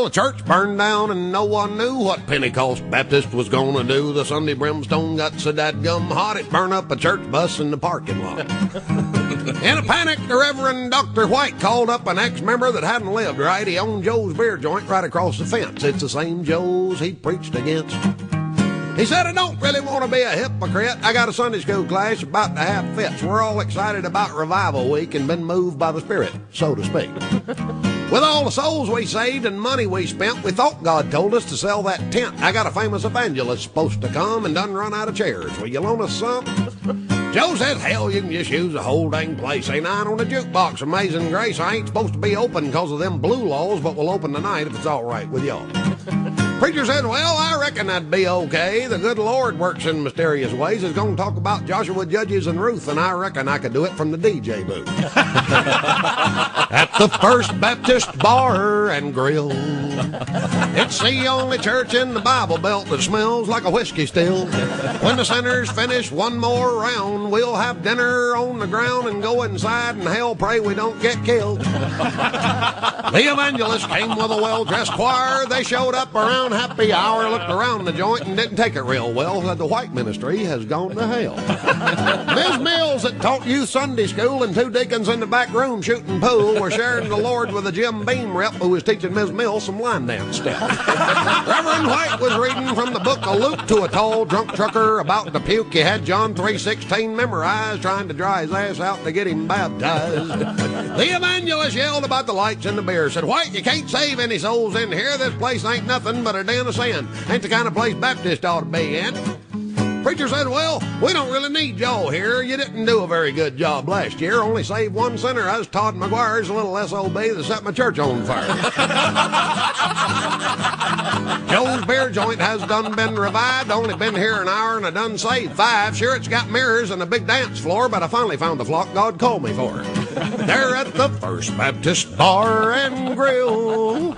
Well, the church burned down and no one knew what Pentecost Baptist was gonna do. The Sunday brimstone got so dadgum hot it burned up a church bus in the parking lot. In a panic, the Reverend Dr. White called up an ex-member that hadn't lived right. He owned Joe's beer joint right across the fence. It's the same Joe's he preached against. He said, I don't really want to be a hypocrite. I got a Sunday school class about to have fits. We're all excited about Revival Week and been moved by the Spirit, so to speak. With all the souls we saved and money we spent, we thought God told us to sell that tent. I got a famous evangelist supposed to come and done run out of chairs. Will you loan us some? Joe said, hell, you can just use the whole dang place. Say 9 on the jukebox, Amazing Grace. I ain't supposed to be open because of them blue laws, but we'll open tonight if it's all right with y'all. Preacher said, well, I reckon that'd be okay. The good Lord works in mysterious ways. He's going to talk about Joshua, Judges, and Ruth, and I reckon I could do it from the DJ booth. At the First Baptist Bar and Grill. It's the only church in the Bible Belt that smells like a whiskey still. When the sinners finish one more round, we'll have dinner on the ground and go inside and hell pray we don't get killed. The evangelist came with a well-dressed choir. They showed up around happy hour, looked around the joint and didn't take it real well. Said the white ministry has gone to hell. Ms. Mills that taught youth Sunday school and 2 deacons in the back room shooting pool were sharing the Lord with a Jim Beam rep who was teaching Ms. Mills some line dance steps. Reverend White was reading from the book of Luke to a tall drunk trucker about to puke. He had John 3:16 memorized, trying to dry his ass out to get him baptized. The evangelist yelled about the lights in the beer. Said, White, you can't save any souls in here. This place ain't nothing but a den of sin. Ain't the kind of place Baptist ought to be in. Preacher said, well, we don't really need y'all here. You didn't do a very good job last year. Only saved 1 sinner. I was Todd McGuire's a little SOB that set my church on fire. Joe's beer joint has done been revived. Only been here an hour and I done saved 5. Sure, it's got mirrors and a big dance floor, but I finally found the flock God called me for. They're at the First Baptist Bar and Grill.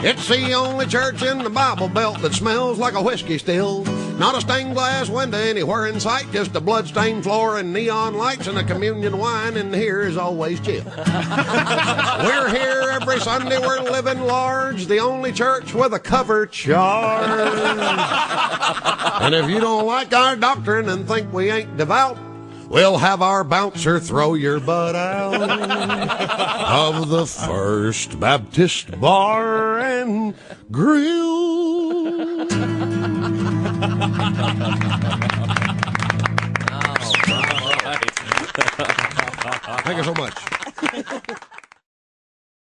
It's the only church in the Bible Belt that smells like a whiskey still. Not a stained glass window anywhere in sight, just a blood-stained floor and neon lights and a communion wine, and here is always chill. We're here every Sunday, we're living large, the only church with a cover charge. And if you don't like our doctrine and think we ain't devout, we'll have our bouncer throw your butt out of the First Baptist Bar and Grill. Thank you so much.